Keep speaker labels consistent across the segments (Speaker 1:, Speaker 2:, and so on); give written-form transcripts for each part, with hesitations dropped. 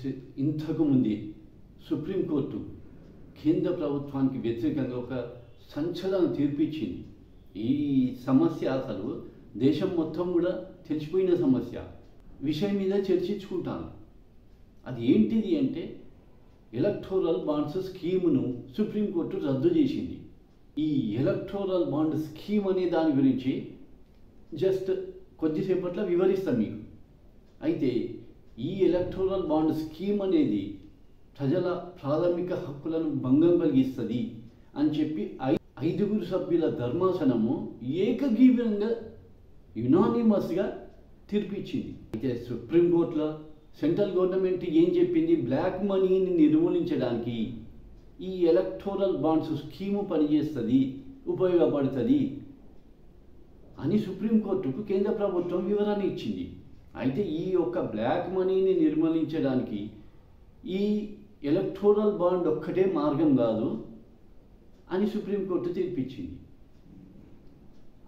Speaker 1: Just ఇంతకు ముందే supreme court కేంద్ర ప్రభుత్వానికి వ్యతిరేకంగా ఒక సంచలన తీర్పు ఇచ్చింది. ఈ సమస్య అసలు దేశం మొత్తం కూడా తెలిసిపోయిన సమస్య. విషయం మీద చర్చించుకుంటాను. అది ఏంటిది అంటే ఎలక్టోరల్ బాండ్స్ స్కీమును సుప్రీంకోర్టు రద్దు చేసింది. ఈ ఎలక్టోరల్ బాండ్ స్కీమ్ అనే దాని గురించి జస్ట్ కొద్దిసేపట్లో వివరిస్తాను మీకు. అయితే ఈ ఎలక్టోరల్ బాండ్ స్కీమ్ అనేది ప్రజల ప్రాథమిక హక్కులను భంగం కలిగిస్తుంది అని చెప్పి 5 సభ్యుల ధర్మాసనము ఏకగ్రీవంగా యునానిమస్గా తీర్పిచ్చింది. అయితే సుప్రీంకోర్టులో సెంట్రల్ గవర్నమెంట్ ఏం చెప్పింది? బ్లాక్ మనీని నిర్మూలించడానికి ఈ ఎలక్టోరల్ బాండ్స్ స్కీము పనిచేస్తుంది, ఉపయోగపడుతుంది అని సుప్రీంకోర్టుకు కేంద్ర ప్రభుత్వం వివరణ ఇచ్చింది. అయితే ఈ యొక్క బ్లాక్ మనీని నిర్మూలించడానికి ఈ ఎలక్టోరల్ బాండ్ ఒక్కటే మార్గం కాదు అని సుప్రీంకోర్టు తీర్పిచ్చింది.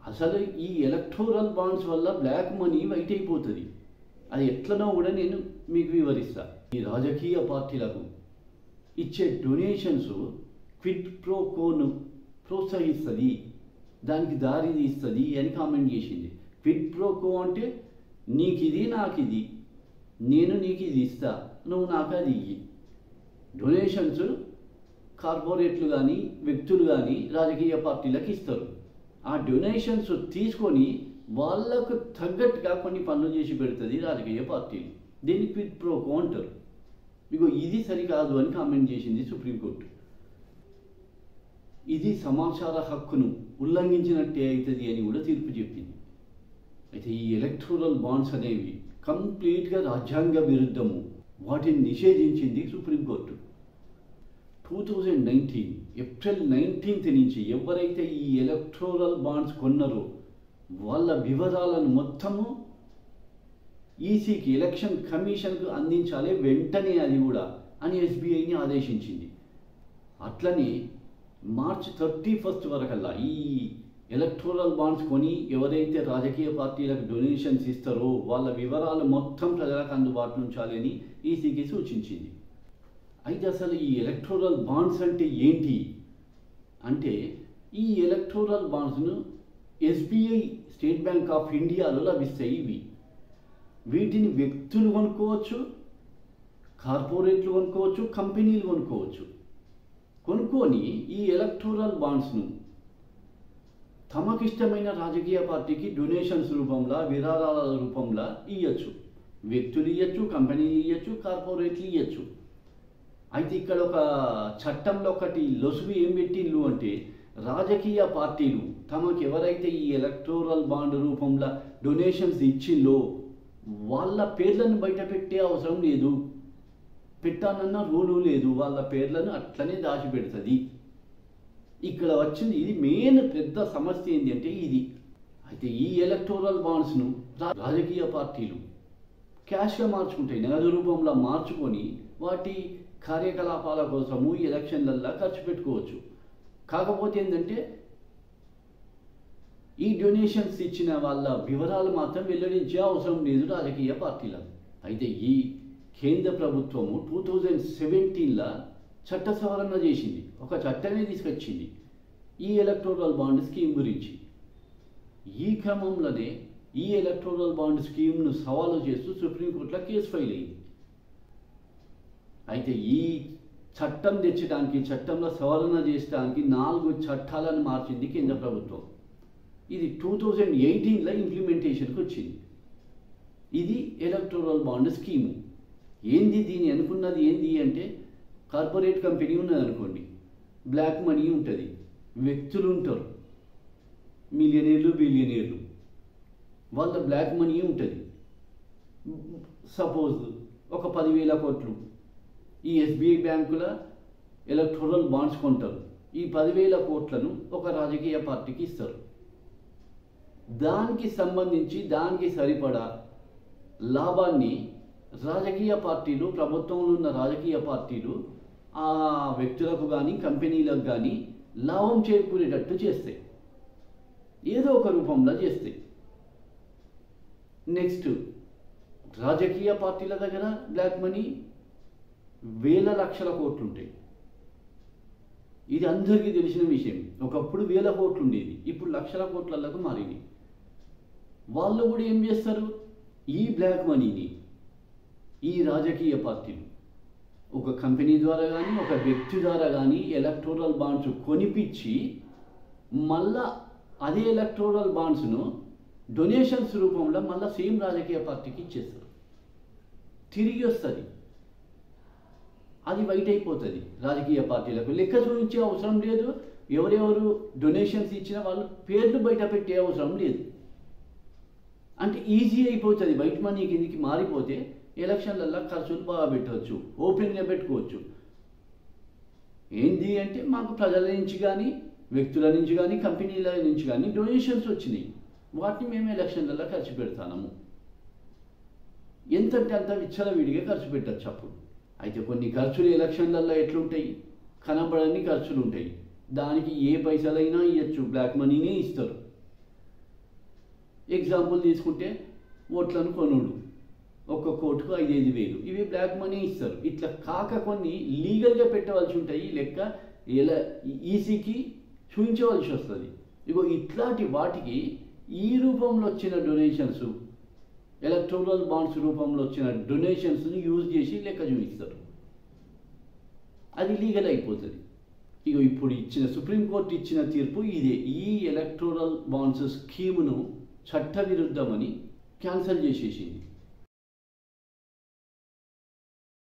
Speaker 1: అసలు ఈ ఎలక్టోరల్ బాండ్స్ వల్ల బ్లాక్ మనీ వైట్ అయిపోతుంది. అది ఎట్లనో కూడా నేను మీకు వివరిస్తా. ఈ రాజకీయ పార్టీలకు ఇచ్చే డొనేషన్స్ క్విడ్ ప్రో కోను ప్రోత్సహిస్తుంది, దానికి దారి తీస్తుంది అని కామెంట్ చేసింది. క్విడ్ ప్రో కో అంటే నీకు ఇది నాకు ఇది, నేను నీకు ఇది ఇస్తా, నువ్వు నాకు అది ఇయ్యి. డొనేషన్స్ కార్పొరేట్లు కానీ వ్యక్తులు కానీ రాజకీయ పార్టీలకు ఇస్తారు. ఆ డొనేషన్స్ తీసుకొని వాళ్ళకు తగ్గట్టుగా కొన్ని పనులు చేసి పెడుతుంది రాజకీయ పార్టీలు. దీన్ని క్విడ్ ప్రో కో అంటారు. ఇగో ఇది సరికాదు అని కామెంట్ చేసింది సుప్రీంకోర్టు. ఇది సమాచార హక్కును ఉల్లంఘించినట్టే అవుతుంది అని కూడా తీర్పు చెప్పింది. అయితే ఈ ఎలక్టోరల్ బాండ్స్ అనేవి కంప్లీట్గా రాజ్యాంగ విరుద్ధము. వాటిని నిషేధించింది సుప్రీంకోర్టు. 2019 ఏప్రిల్ 19 నుంచి ఎవరైతే ఈ ఎలక్టోరల్ బాండ్స్ కొన్నారో వాళ్ళ వివరాలను మొత్తము ఈసీకి, ఎలక్షన్ కమిషన్కు అందించాలి వెంటనే అది కూడా అని ఎస్బీఐని ఆదేశించింది. అట్లనే మార్చ్ 31 వరకల్లా ఈ ఎలక్టోరల్ బాండ్స్ కొని ఎవరైతే రాజకీయ పార్టీలకు డొనేషన్స్ ఇస్తారో వాళ్ళ వివరాలు మొత్తం ప్రజలకు అందుబాటులో ఉంచాలని ఈసీకి సూచించింది. అయితే అసలు ఈ ఎలక్టోరల్ బాండ్స్ అంటే ఏంటి అంటే, ఈ ఎలక్టోరల్ బాండ్స్ను ఎస్బీఐ, స్టేట్ బ్యాంక్ ఆఫ్ ఇండియాలో లభిస్తాయి. వీటిని వ్యక్తులు కొనుక్కోవచ్చు, కార్పొరేట్లు కొనుక్కోవచ్చు, కంపెనీలు కొనుక్కోవచ్చు. కొనుక్కొని ఈ ఎలక్టోరల్ బాండ్స్ను తమకిష్టమైన రాజకీయ పార్టీకి డొనేషన్స్ రూపంలో, విరాళాల రూపంలో ఇవ్వచ్చు. వ్యక్తులు ఇవ్వచ్చు, కంపెనీలు ఇవ్వచ్చు, కార్పొరేట్లు ఇవ్వచ్చు. అయితే ఇక్కడ ఒక చట్టంలో ఒకటి లొసుగు ఏం పెట్టిండ్రు అంటే, రాజకీయ పార్టీలు తమకు ఎవరైతే ఈ ఎలక్టోరల్ బాండ్ రూపంలో డొనేషన్స్ ఇచ్చిందో వాళ్ళ పేర్లను బయట పెట్టే అవసరం లేదు, పెట్టానన్న రూలు లేదు. వాళ్ళ పేర్లను అట్లనే దాచిపెడుతుంది. ఇక్కడ వచ్చింది ఇది మెయిన్ పెద్ద సమస్య ఏంటి అంటే ఇది. అయితే ఈ ఎలక్టోరల్ బాండ్స్ను రాజకీయ పార్టీలు క్యాష్గా మార్చుకుంటాయి, నగదు రూపంలో మార్చుకొని వాటి కార్యకలాపాల కోసము ఎలక్షన్లల్లో ఖర్చు పెట్టుకోవచ్చు. కాకపోతే ఏంటంటే ఈ డొనేషన్స్ ఇచ్చిన వాళ్ళ వివరాలు మాత్రం వెల్లడించే అవసరం లేదు రాజకీయ పార్టీలకు. అయితే ఈ కేంద్ర ప్రభుత్వము 2017లో చట్ట సవరణ చేసింది, ఒక చట్టమే తీసుకొచ్చింది ఈ ఎలక్టోరల్ బాండ్ స్కీమ్ గురించి. ఈ క్రమంలోనే ఈ ఎలక్టోరల్ బాండ్ స్కీమ్ను సవాలు చేస్తూ సుప్రీంకోర్టులో కేసు ఫైల్ అయింది. అయితే ఈ చట్టం తెచ్చడానికి, చట్టంలో సవరణ చేయడానికి 4 చట్టాలను మార్చింది కేంద్ర ప్రభుత్వం. ఇది 2018లో ఇంప్లిమెంటేషన్కి వచ్చింది. ఇది ఎలక్టోరల్ బాండ్ స్కీము. ఏంది దీని అనుకున్నది ఏంది అంటే, కార్పొరేట్ కంపెనీ ఉన్నది అనుకోండి, బ్లాక్ మనీ ఉంటుంది, వ్యక్తులు ఉంటారు, మిలియనీర్లు, బిలియనీర్లు, వాళ్ళ బ్లాక్ మనీ ఉంటుంది. సపోజ్ ఒక 10,000 కోట్లు ఈ ఎస్బీఐ బ్యాంకుల ఎలక్టోరల్ బాండ్స్ కొంటారు. ఈ 10,000 కోట్లను ఒక రాజకీయ పార్టీకి ఇస్తారు. దానికి సంబంధించి దానికి సరిపడా లాభాన్ని రాజకీయ పార్టీలు, ప్రభుత్వంలో ఉన్న రాజకీయ పార్టీలు ఆ వ్యక్తులకు కానీ కంపెనీలకు కానీ లాభం చేకూరేటట్టు చేస్తాయి, ఏదో ఒక రూపంలో చేస్తాయి. నెక్స్ట్, రాజకీయ పార్టీల దగ్గర బ్లాక్ మనీ వేల లక్షల కోట్లు ఉంటాయి. ఇది అందరికీ తెలిసిన విషయం. ఒకప్పుడు వేల కోట్లు ఉండేది, ఇప్పుడు లక్షల కోట్లకు మారింది. వాళ్ళు కూడా ఏం చేస్తారు, ఈ బ్లాక్ మనీని ఈ రాజకీయ పార్టీలు ఒక కంపెనీ ద్వారా కానీ ఒక వ్యక్తి ద్వారా కానీ ఎలక్టోరల్ బాండ్స్ కొనిపించి మళ్ళా అదే ఎలక్టోరల్ బాండ్స్ను డొనేషన్స్ రూపంలో మళ్ళీ సేమ్ రాజకీయ పార్టీకి ఇచ్చేస్తారు. తిరిగి వస్తుంది, అది వైట్ అయిపోతుంది. రాజకీయ పార్టీలకు లెక్క చూపించే అవసరం లేదు. ఎవరెవరు డొనేషన్స్ ఇచ్చినా వాళ్ళు పేర్లు బయట పెట్టే అవసరం లేదు. అంటే ఈజీ అయిపోతుంది. వైట్ మనీ కిందికి మారిపోతే ఎలక్షన్లలో ఖర్చులు బాగా పెట్టవచ్చు, ఓపెన్గా పెట్టుకోవచ్చు. ఏంది అంటే మాకు ప్రజల నుంచి కానీ వ్యక్తుల నుంచి కానీ కంపెనీల నుంచి కానీ డొనేషన్స్ వచ్చినాయి, వాటిని మేము ఎలక్షన్లలో ఖర్చు పెడతాము. ఎంతంటే అంత విచ్చలవిడిగా ఖర్చు పెట్టచ్చు అప్పుడు. అయితే కొన్ని ఖర్చులు ఎలక్షన్లలో ఎట్లుంటాయి, కనబడని ఖర్చులు ఉంటాయి. దానికి ఏ పైసలైనా ఇవ్వచ్చు, బ్లాక్ మనీనే ఇస్తారు. ఎగ్జాంపుల్ తీసుకుంటే ఓట్లను కొనుడు, ఒక్క కోటుకు 5,000 ఇవి బ్లాక్ మనీ ఇస్తారు. ఇట్లా కాక కొన్ని లీగల్గా పెట్టవలసి ఉంటాయి, లెక్క ఈసీకి చూపించవలసి వస్తుంది. ఇగో ఇట్లాంటి వాటికి ఈ రూపంలో వచ్చిన డొనేషన్స్, ఎలక్టోరల్ బాండ్స్ రూపంలో వచ్చిన డొనేషన్స్ని యూజ్ చేసి లెక్క చూపిస్తారు. అది లీగల్ అయిపోతుంది. ఇక ఇప్పుడు ఇచ్చిన సుప్రీంకోర్టు ఇచ్చిన తీర్పు ఇదే. ఈ ఎలక్టోరల్ బాండ్స్ స్కీమును చట్టవిరుద్ధమని క్యాన్సిల్ చేసేసింది.